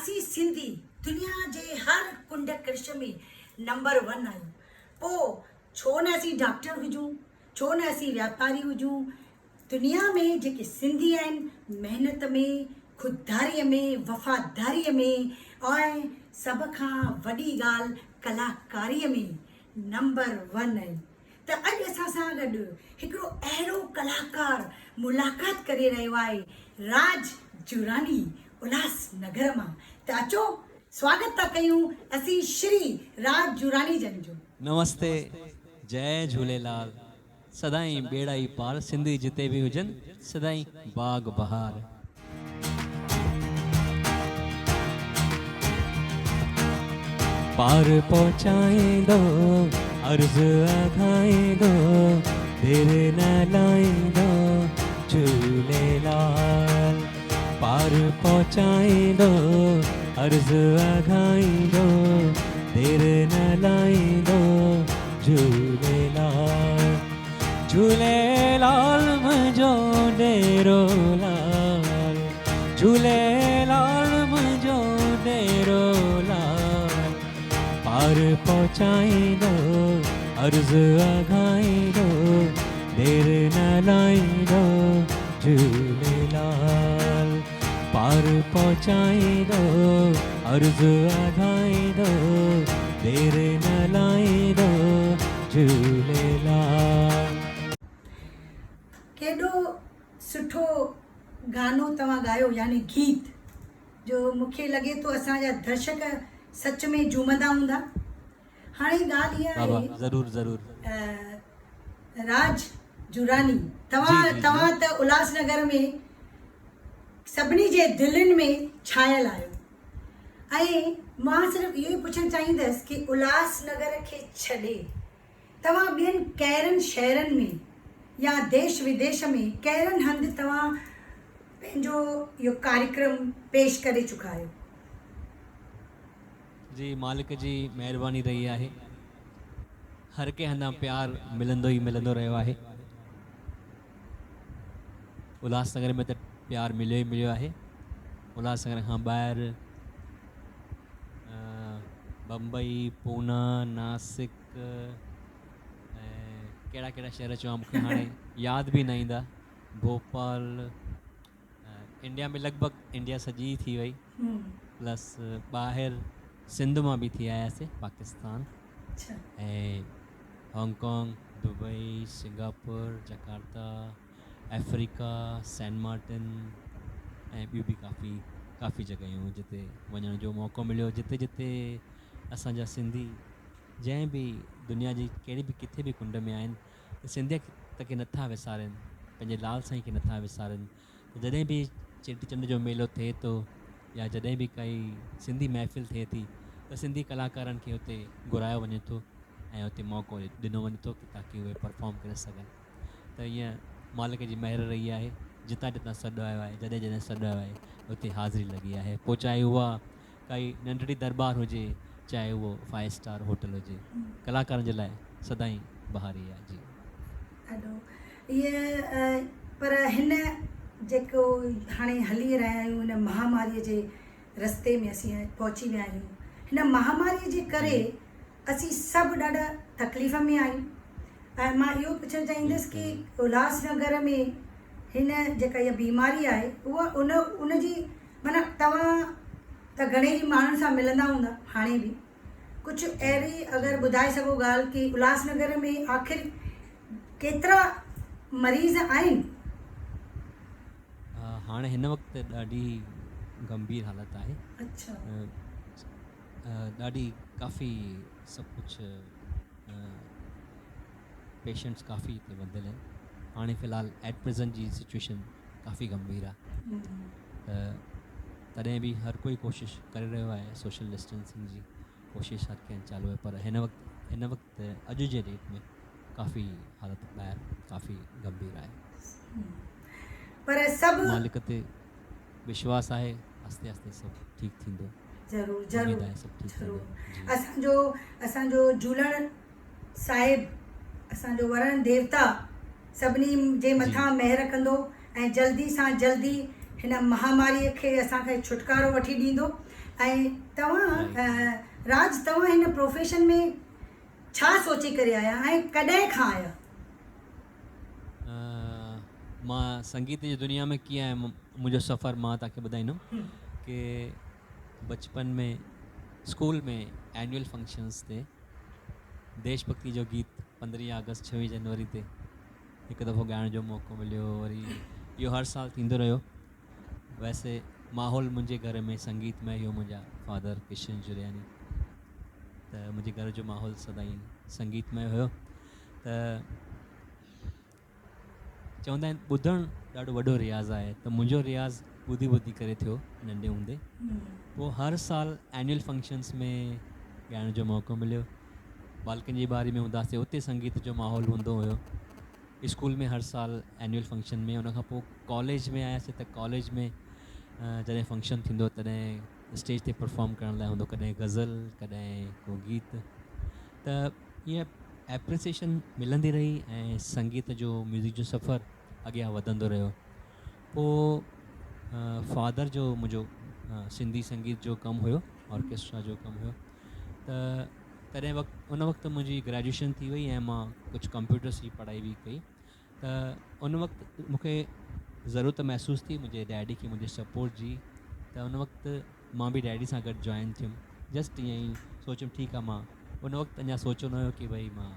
असी सिंधी दुनिया जे हर कुंड कृष में नंबर 1 आहियूं। पोइ छो न असीं डॉक्टर हुजूं, छो न असीं वापारी हुजूं। दुनिया में जेके सिंधी आहिनि महिनत में, खुददारीअ में, वफ़ादारीअ में ऐं सभ खां वॾी ॻाल्हि कलाकारीअ में नंबर 1 आहिनि। त अॼु असां सां गॾु हिकिड़ो अहिड़ो कलाकार मुलाक़ात करे रहियो आहे, राज जुरानी उल्हासनगर मां। त अचो स्वागत था कयूं असीं श्री राज जुरानी जन जो। नमस्ते, जय झूलेलाल। सदाई बेड़ा ई पार, सिंधी जिते भी हुजन सदाई बाग बहार। पार पहुंचाएंदो, अर्ज आखाएंदो, देर न लाएंदो झूलेलाल। पार पहुंचाएंदो, अर्ज आखाएंदो, देर न लाएंदो झूलेलाल। झूलेलाल मुंहिंजो डेरो लाल, झूलेलाल मुंहिंजो डेरो लाल। पार पहुंचाईंदो, अर्ज़ आखाईंदो, देर न लाईंदो झूलेलाल। पार पहुंचाईंदो, अर्ज़ आखाईंदो, देर न लाईंदो झूलेलाल। केॾो सुठो गानो तव्हां ॻायो, यानी गीत जो मूंखे लॻे थो असांजा दर्शक सच में झूमंदा हूंदा। हाणे ॻाल्हि इहा आहे, ज़रूर ज़रूर। राज जुरानी, तव्हां त उल्हासनगर में सभिनी जे दिलनि में छायल आहियो। ऐं मां सिर्फ़ु इहो ई पुछणु चाहींदसि कि उल्हासनगर खे छॾे तव्हां ॿियनि कहिड़नि शहरनि में या देश विदेश में कहिड़नि हंधि तव्हां पंहिंजो इहो कार्यक्रम पेश करे चुका आहियो? जी, मालिक जी महिरबानी रही आहे। हर के हंधा प्यार मिलंदो ई मिलंदो रहियो आहे। उल्हासनगर में त प्यार मिलियो ई मिलियो आहे। उल्हासनगर खां ॿाहिरि बम्बई, पूना, नासिक ऐं कहिड़ा कहिड़ा शहर चवां मूंखे हाणे यादि बि न ईंदा। भोपाल, इंडिया में लॻभॻि इंडिया सॼी थी वई, प्लस ॿाहिरि सिंध मां बि थी आयासीं, पाकिस्तान ऐं Hong Kong, Dubai, Singapore, Jakarta, Africa, San Martin ऐं ॿियूं बि काफ़ी जॻहियूं जिते वञण जो मौक़ो मिलियो। जिते जिते असांजा सिंधी जंहिं बि दुनिया जी कहिड़ी बि किथे बि कुंड में आहिनि, सिंधियत त खे नथा विसारनि, पंहिंजे लाल साईं खे नथा विसारनि। जॾहिं बि चेटीचंड जो मेलो थिए थो या जॾहिं बि काई सिंधी महफ़िल थिए थी, त सिंधी कलाकारनि खे हुते घुरायो वञे थो ऐं हुते मौक़ो ॾिनो वञे थो ताकी उहे परफॉर्म करे सघनि। त ईअं मालिक जी महिर रही आहे। जितां जितां सॾु आयो आहे, जॾहिं जॾहिं सॾु आयो आहे, हुते हाज़िरी लॻी आहे। पोइ चाहे उहा काई नंढड़ी दरबार हुजे, चाहे उहो 5 स्टार होटल हुजे, कलाकारनि जे लाइ सदाई बहारी आहे। जी ॾाढो इहे पर हिन जेको हाणे हली रहिया आहियूं, हिन महामारीअ जे रस्ते में असीं पहुची विया आहियूं। हिन महामारीअ जे करे असीं सभु ॾाढा तकलीफ़ में आहियूं। ऐं मां इहो पुछणु चाहींदसि कि उल्हासनगर में हिन जेका इहा बीमारी आहे, उहा उनजी माना तव्हां त घणेई माण्हुनि सां मिलंदा हूंदा हाणे बि, कुझु अहिड़ी अगरि ॿुधाए सघो ॻाल्हि कि उल्हासनगर में आख़िर केतिरा मरीज़ आहिनि? हाणे हिन वक़्तु ॾाढी गंभीर हालत आहे। अच्छा। ॾाढी काफ़ी सभु कुझु पेशेंट्स काफ़ी हिते वधियल आहिनि। हाणे फ़िलहालु एट प्रेज़ेंट जी सिचुएशन काफ़ी गंभीर आहे। तॾहिं बि हर कोई कोशिशि करे रहियो आहे, सोशल डिस्टेंसिंग जी कोशिशि हर कंहिं चालू आहे। पर हिन वक़्तु अॼु जे डेट में काफ़ी हालत ॿाहिरि काफ़ी गंभीर आहे। पर सभु मालिक ते विश्वास आहे, आस्ते आस्ते सभु ठीकु थींदो। ज़रूरु ज़रूरु। असांजो झूलण साहिबु, असांजो वरण देवता सभिनी जे मथां महिर कंदो ऐं जल्दी सां जल्दी हिन महामारीअ खे असांखे छुटकारो वठी ॾींदो। ऐं तव्हां राज, तव्हां हिन प्रोफेशन में छा सोचे करे आया ऐं कॾहिं खां आया? मां संगीत जी दुनिया में कीअं आहे मुंहिंजो सफ़र मां तव्हांखे ॿुधाईंदुमि कि बचपन में स्कूल में एनुअल फंक्शन्स ते देशभक्ति जो गीत 15 अगस्त 26 जनवरी ते हिकु दफ़ो ॻाइण जो मौक़ो मिलियो। वरी इहो हर साल थींदो रहियो। वैसे माहौल मुंहिंजे घर में संगीत में हुयो। मुंहिंजा फादर किशन जुरियानी, त मुंहिंजे घर जो माहौल सदाईं संगीत में हुयो। त चवंदा आहिनि ॿुधणु ॾाढो वॾो रियाज़ आहे, त मुंहिंजो रियाज़ ॿुधी ॿुधी करे थियो नंढे हूंदे। पोइ हर साल एनुअल फंक्शन्स में ॻाइण जो मौक़ो मिलियो। बालकनी जी बारी में हूंदासीं, उते संगीत जो माहौल हूंदो हुयो। स्कूल में हर साल एनुअल फंक्शन में, उनखां पोइ कॉलेज में आयासीं त कॉलेज में जॾहिं फंक्शन थींदो तॾहिं स्टेज ते परफॉर्म करण लाइ हूंदो, कॾहिं गज़ल, कॾहिं को गीत। त ईअं एप्रिसिएशन मिलंदी रही ऐं संगीत जो, म्यूज़िक जो सफ़र अॻियां वधंदो रहियो। पोइ फादर जो मुंहिंजो सिंधी संगीत जो कमु हुयो, ऑर्केस्ट्रा जो कमु हुयो। त तॾहिं उन वक़्तु मुंहिंजी ग्रेजुएशन थी वई ऐं मां कुझु कंप्यूटर्स जी पढ़ाई बि कई। त उन वक़्तु मूंखे ज़रूरत महसूसु थी मुंहिंजे डैडी खे मुंहिंजे सपोर्ट जी। त उन वक़्तु मां बि डैडी सां गॾु जॉइन थियुमि। जस्ट ईअं ई सोचियुमि ठीकु आहे, मां उन वक़्तु अञा सोचियो न हुयो कि भई मां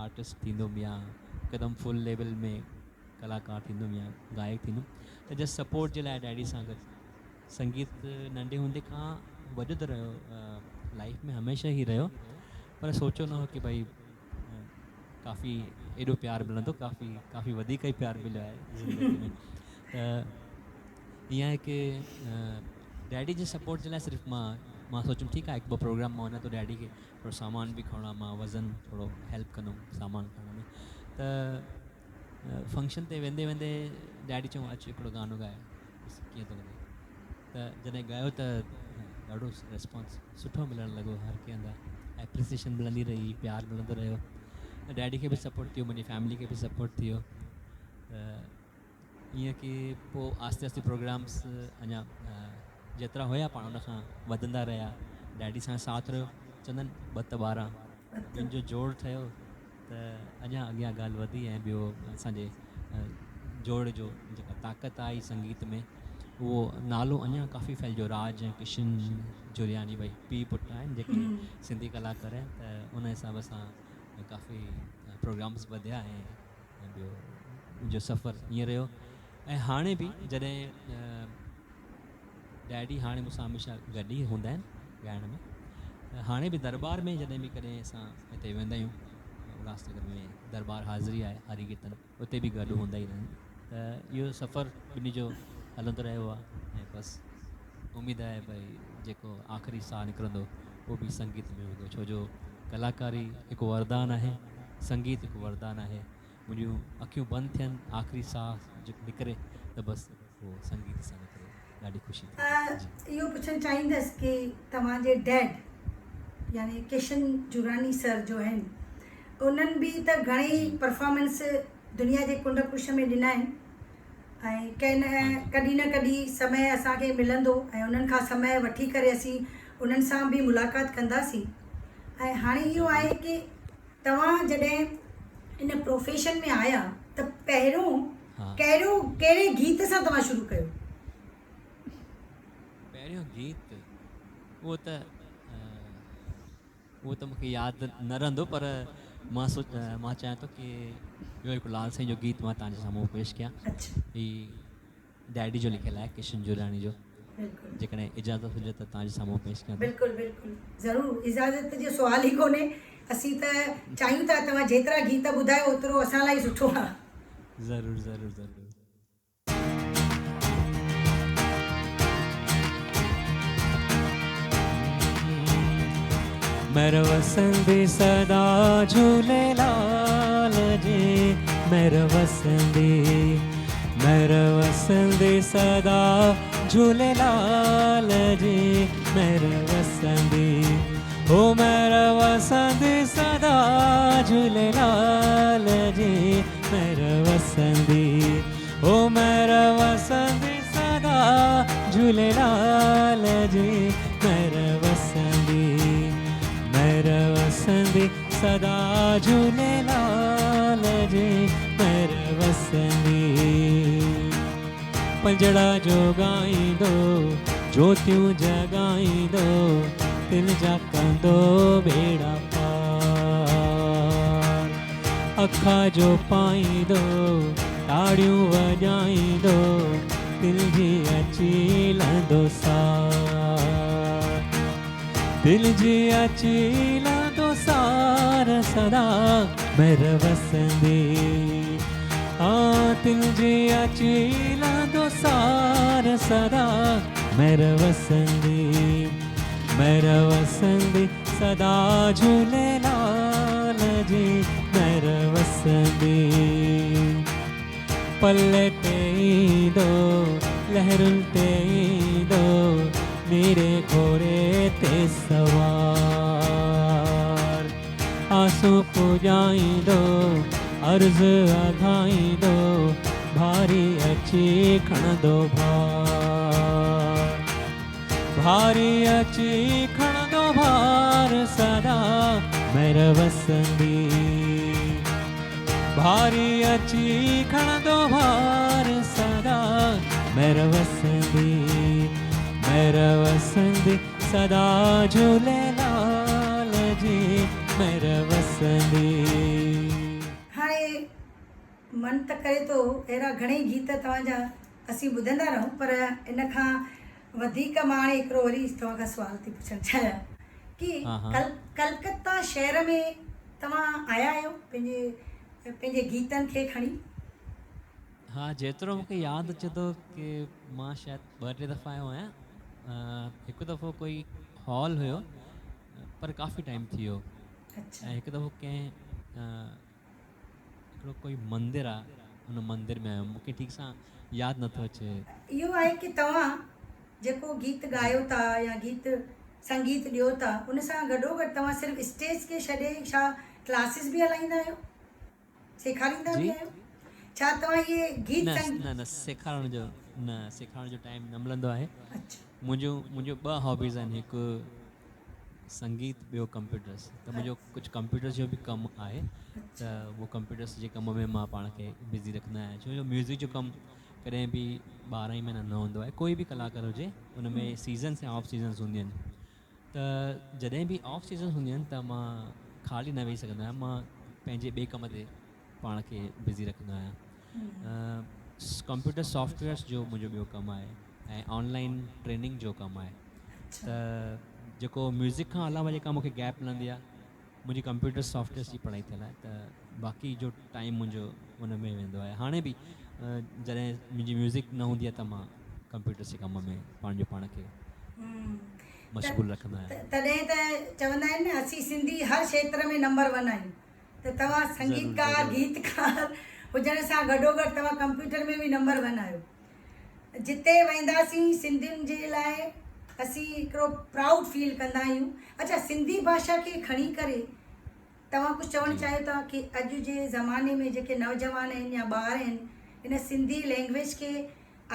आर्टिस्ट थींदुमि या हिकदमि फुल लेवल में कलाकार थींदुमि या गायक थींदुमि। त जस्ट सपोर्ट जे लाइ डैडी सां गॾु संगीत नंढे हूंदे खां वधंदो रहियो, लाइफ में हमेशह ई रहियो। पर सोचियो न हो कि भई काफ़ी एॾो प्यारु मिलंदो, काफ़ी वधीक ई प्यारु मिलियो आहे ज़िंदगी में। त ईअं आहे कि डैडी जे सपोर्ट जे लाइ सिर्फ़ु मां सोचियुमि ठीकु आहे, हिकु ॿ प्रोग्राम मां वञा थो, डैडी खे थोरो सामान बि खणा, मां वज़न थोरो हेल्प कंदुमि सामान खणण में। त फंक्शन ते वेंदे वेंदे डैडी चयूं अचु हिकिड़ो गानो ॻाए, कीअं थो लॻे। त जॾहिं ॻायो त ॾाढो रिस्पॉन्स सुठो मिलणु लॻो, हर कंहिं हंधा एप्रिसिएशन मिलंदी रही, प्यारु मिलंदो रहियो। डैडी खे बि सपोर्ट थियो, मुंहिंजी फैमिली खे बि सपोर्ट थियो। त ईअं कि पोइ आस्ते आस्ते प्रोग्राम्स अञा जेतिरा हुया पाण उनखां वधंदा रहिया। डैडी सां साथ रहियो, चवंदा आहिनि 2 त 12, ॿिनि जो जोड़ ठहियो त अञा अॻियां ॻाल्हि वधी। ऐं ॿियो असांजे जोड़ जो जेका ताक़त आई संगीत में, उहो नालो अञा काफ़ी फैलियो। राज ऐं किशन जुरियानी भई पीउ पुटु आहिनि जेके सिंधी कलाकार आहिनि। त उन हिसाब सां काफ़ी प्रोग्राम्स वधिया ऐं ॿियो मुंहिंजो सफ़र ईअं रहियो। ऐं हाणे बि जॾहिं डैडी हाणे मूंसां हमेशह गॾु ई हूंदा आहिनि ॻाइण में। हाणे बि दरबार में जॾहिं बि कॾहिं असां हिते वेंदा आहियूं, उल्हासनगर में दरबार हाज़िरी आहे हरी कीर्तन, उते बि गॾु हूंदा ई आहिनि। त इहो सफ़र ॿिन्ही जो हलंदो रहियो आहे। ऐं बसि उमेदु आहे भई जेको आख़िरी साह निकिरंदो उहो बि संगीत में हूंदो, छो जो कलाकारी हिकु वरदान आहे, संगीत हिकु वरदान आहे। मुंहिंजियूं अखियूं बंदि थियनि, आख़िरी साह निकिरे त बसि उहो संगीत सां निकिरे, ॾाढी ख़ुशी थी। इहो पुछणु चाहींदसि कि तव्हांजे डैड यानी किशन जुरानी सर जो आहिनि, उन्हनि बि त घणेई परफॉर्मेंस दुनिया जे कुंड कुश में ॾिना आहिनि। ऐं कॾहिं न कॾहिं समय असांखे मिलंदो ऐं उन्हनि खां समय वठी करे असीं उन्हनि सां बि मुलाक़ात कंदासीं। ऐं हाणे इहो आहे कि तव्हां जॾहिं इन प्रोफेशन में आया त पहिरियों कहिड़े गीत सां तव्हां शुरू कयो? पहिरियों गीत उहो त मूंखे यादि न रहंदो, पर मां चाहियां थो कि ॿियो हिकु लाल साईं जो गीत मां तव्हांजे साम्हूं पेश कयां। हीउ डैडी जो लिखियलु आहे, किशन जुरानी जो। जेकॾहिं इजाज़त हुजे त तव्हांजे साम्हूं पेश कयां। बिल्कुलु बिल्कुलु ज़रूरु, इजाज़त जो सुवाल ई कोन्हे। असीं त चाहियूं था तव्हां जेतिरा गीत ॿुधायो ओतिरो असां लाइ सुठो आहे। ज़रूरु ज़रूरु ज़रूरु। मेरा वसंदी सदा झूलेलाल जी, मेरा वसंदी सदा झूलेलाल जी, मेरा वसंदी ओ मेरा वसंदी सदा झूलेलाल जी, मेरा वसंदी ओ मेरा वसंदी सदा झूलेलाल जी महर वसंदी, महर वसंदी सदा झूलेलाल जी महर वसंदी। पंजड़ा जो ॻाईंदो, ज्योतियूं जॻाईंदो, दिल जा कंदो बेड़ा पार। अखा जो पाईंदो, ताड़ियूं वॼाईंदो, दिल जी अची लहंदो सार। दिल जी अची लहंदो सार सदा महर वसंदी। दिल जी अची लहंदो सार सदा महर वसंदी, महर वसंदी सदा झूलेलाल जी महर वसंदी। पल्ले ते ईंदो, लहरुनि ते ईंदो, नीरे घोड़े ते सवार। आंसू पुॼाईंदो, अर्ज़ अघाईंदो, भारी अची खणंदो भार। भारी अची खणंदो भार सदा महर वसंदी। भारी अची खणंदो भार सदा महर वसंदी, महर वसंदी सदा झूलेलाल जी महर वसंदी। हाणे मन त करे थो अहिड़ा घणेई गीत तव्हांजा असीं ॿुधंदा रहूं, पर इन खां वधीक मां हाणे हिकिड़ो वरी तव्हां खां सुवाल थी पुछणु चाहियां कि कलकत्ता शहर में तव्हां आया आहियो पंहिंजे गीतनि खे खणी? हा, जेतिरो मूंखे यादि अचे थो की मां शायदि 2-3 दफ़ा आयो आहियां। हिकु दफ़ो कोई हॉल हुयो, पर काफ़ी टाइम थी वियो। अच्छा। ऐं हिकु दफ़ो कंहिं हिकिड़ो कोई मंदरु आहे, हुन मंदर में आयो, मूंखे ठीक सां यादि नथो अचे। इहो आहे कि तव्हां जेको गीत ॻायो था या गीत संगीत ॾियो था, उन सां गॾोगॾु तव्हां सिर्फ़ु स्टेज खे छॾे छा क्लासिस बि हलाईंदा आहियो, सेखारींदा बि आहियो? छा तव्हां इहे गीत न सेखारण जो टाइम न मिलंदो आहे। अच्छा। मुंहिंजो 2 हॉबीज़ आहिनि, हिकु संगीत, ॿियो कंप्यूटर्स। त मुंहिंजो कुझु कंप्यूटर्स जो बि कमु आहे, त उहो कंप्यूटर्स जे कम में मां पाण खे बिज़ी रखंदो आहियां। छो जो म्यूज़िक जो कमु कॾहिं बि 12 ई महीना न हूंदो आहे। कोई बि कलाकार हुजे, उन में सीज़न्स ऐं ऑफ सीज़न्स हूंदियूं आहिनि। त जॾहिं बि ऑफ सीज़न्स हूंदियूं आहिनि त मां ख़ाली न वेही सघंदो आहियां, मां पंहिंजे ॿिए कम ते पाण खे बिज़ी रखंदो आहियां। कंप्यूटर सॉफ्टवेयर्स जो मुंहिंजो ॿियो कमु आहे ऐं ऑनलाइन ट्रेनिंग जो कमु आहे। त जेको म्यूज़िक खां अलावा जेका मूंखे गैप मिलंदी आहे, मुंहिंजी कंप्यूटर सॉफ्टवेयर्स जी पढ़ाई थियल आहे, त बाक़ी जो टाइम मुंहिंजो उन में वेंदो आहे। हाणे बि जॾहिं मुंहिंजी म्यूज़िक न हूंदी आहे त मां कंप्यूटर्स जे कम में पाण खे मशगूल रखंदो आहियां। तॾहिं त चवंदा आहिनि न, असीं सिंधी हर क्षेत्र में नंबर 1 आहियूं। त तव्हां संगीतकार गीतकार हुजण सां गॾोगॾु तव्हां कंप्यूटर में बि नंबर 1 आहियो। जिते वेंदासीं सिंधियुनि जे लाइ असीं हिकिड़ो प्राउड फील कंदा आहियूं। अच्छा, सिंधी भाषा खे खणी करे तव्हां कुझु चवणु चाहियो था कि अॼु जे ज़माने में जेके नौजवान आहिनि या ॿार आहिनि, इन सिंधी लैंग्वेज खे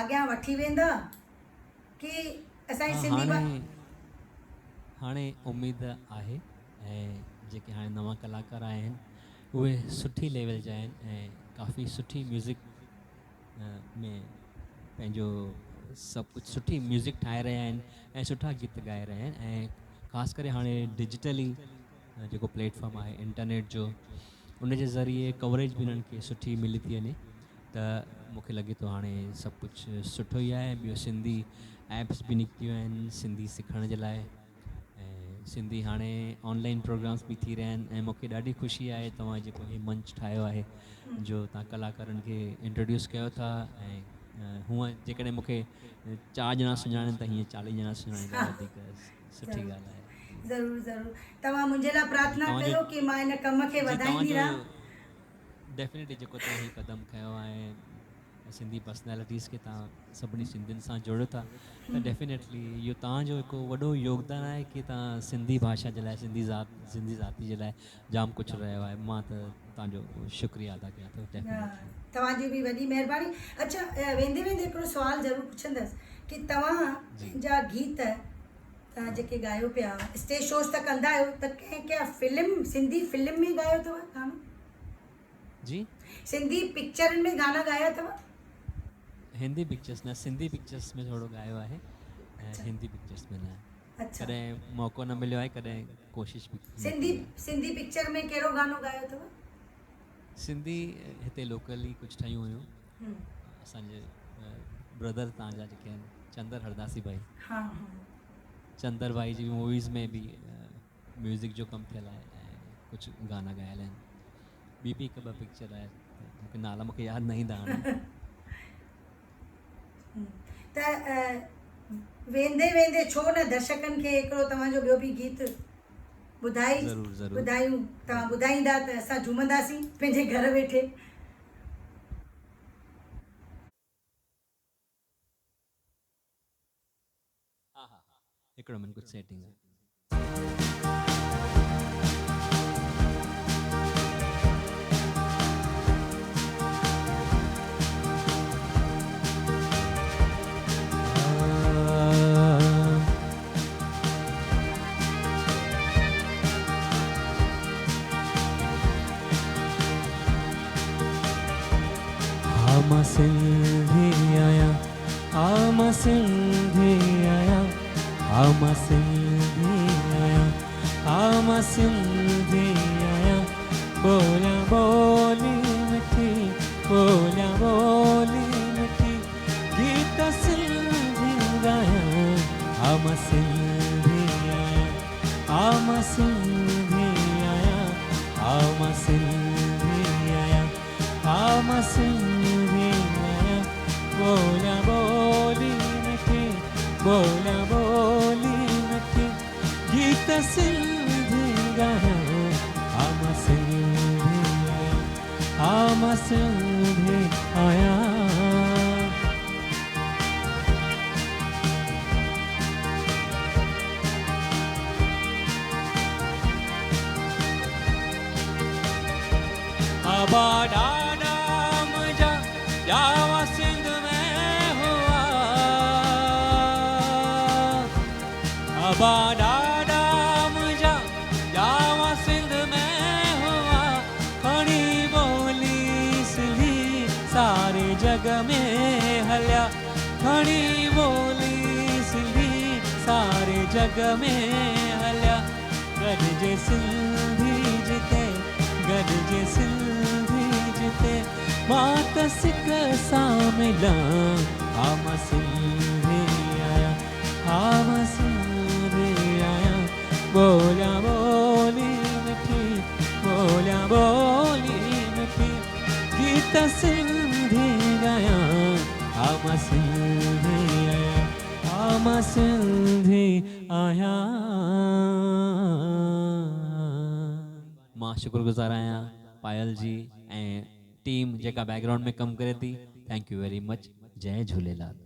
अॻियां वठी वेंदा कि असांजी सिंधी हाणे उमेद आहे, ऐं जेके हाणे नवां कलाकार आया आहिनि उहे सुठी लेवल जा आहिनि ऐं काफ़ी सुठी म्यूज़िक में पंहिंजो सभु कुझु सुठी म्यूज़िक ठाहे रहिया आहिनि ऐं सुठा गीत ॻाए रहिया आहिनि। ऐं ख़ासि करे हाणे डिजिटली जेको प्लेटफॉर्म आहे इंटरनेट जो, उन जे ज़रिए कवरेज बि उन्हनि खे सुठी मिली थी वञे। त मूंखे लॻे थो हाणे सभु कुझु सुठो ई आहे। ॿियो सिंधी एप्स बि निकितियूं आहिनि सिंधी सिखण जे लाइ, ऐं सिंधी हाणे ऑनलाइन प्रोग्राम्स बि थी रहिया आहिनि। ऐं मूंखे ॾाढी ख़ुशी आहे तव्हां जेको हीउ मंच ठाहियो आहे, जो तव्हां कलाकारनि खे इंट्रोड्यूस कयो था। ऐं हूअं जेकॾहिं मूंखे 4 ॼणा सुञाणनि त हीअं 40 ॼणा सुञाणनि त वधीक सुठी ॻाल्हि आहे। ज़रूरु ज़रूरु, तव्हां मुंहिंजे लाइ प्रार्थना कयो कि मां हिन कम खे वधाईंदी रहां। डेफिनेटली जेको तव्हां हीउ क़दम खयो आहे सिंधी पर्सनैलिटीज़ खे तव्हां सभिनी सिंधियुनि सां जोड़ियो था त डेफिनेटली इहो तव्हांजो हिकु वॾो योगदान आहे कि तव्हां सिंधी भाषा जे लाइ सिंधी ज़ाति जे लाइ जाम कुझु रहियो आहे। मां त तव्हांजो शुक्रिया अदा कयां थो डेफिनेटली। तव्हांजी बि वॾी महिरबानी। अच्छा, वेंदे वेंदे हिकिड़ो सुवालु ज़रूरु पुछंदसि कि तव्हां जा गीत तव्हां जेके ॻायो पिया स्टेज शोज़ त कंदा आहियो, त कंहिं फिल्म सिंधी फिल्म में ॻायो अथव गानो? जी, सिंधी पिक्चरनि में गाना ॻाया अथव? हिंदी पिक्चर्स न, सिंधी पिक्चर्स में थोरो ॻायो आहे ऐं हिंदी पिक्चर्स में न। अच्छा, कॾहिं मौक़ो न मिलियो आहे, कॾहिं कोशिशि बि न कई आहे। सिंधी पिक्चर में कहिड़ो गानो ॻायो अथव? सिंधी हिते लोकली कुझु ठहियूं हुयूं। असांजे ब्रदर तव्हांजा जेके आहिनि चंदर हरदासी भाई, हाँ चंदर भाई जी मूवीज़ में बि म्यूज़िक जो कमु थियल आहे ऐं कुझु गाना ॻायल आहिनि। ॿी बि हिकु ॿ पिक्चर आहे, मूंखे नाला मूंखे यादि न ईंदा हाणे। त वेंदे वेंदे छो न दर्शकनि खे हिकिड़ो तव्हांजो ॿियो बि गीत ॿुधायूं? तव्हां ॿुधाईंदा त असां झूमंदासीं पंहिंजे घर वेठे। हिकिड़ो मिनट, कुझु सेटिंग आहे। आमा सिंधी आया, आमा सिंधी आया, आमा सिंधी आया, आमा सिंधी आया, बोलिया बोली मिठी, बोलिया बोली मिठी, गीत सिंधी गाया, आमा सिंधी आया, आमा सिंधी आया, आमा सिंधी आया, आमा सिंधी आया, बोलिया बोली मिठी, बोलिया बोली मिठी, गीत सिंधी गाया, आमा सिंधी आया, आमा सिंधी आया। आबादा नाम जावा सिंध में हुआ, आबादा नाम जावा सिंध में हुआ, खड़ी बोली सिंधी सारे जग में हलिया, खड़ी बोली सिंधी सारे जग में हलिया, गॾिजे सिंधी जिते, गॾिजे सिंधी जिते, मां त सिक सां मिलां, आमा सिंधी आया, आमा सिंधी आया, बोलिया बोली मिठी, बोलिया बोली मिठी, गीत सिंधी गाया, आमा सिंधी आया, आमा सिंधी आया। मां शुक्रगुज़ार आहियां पायल जी ऐं टीम जेका बैकग्राउंड में कमु करे थी। Thank you very much. जय झूलेलाल।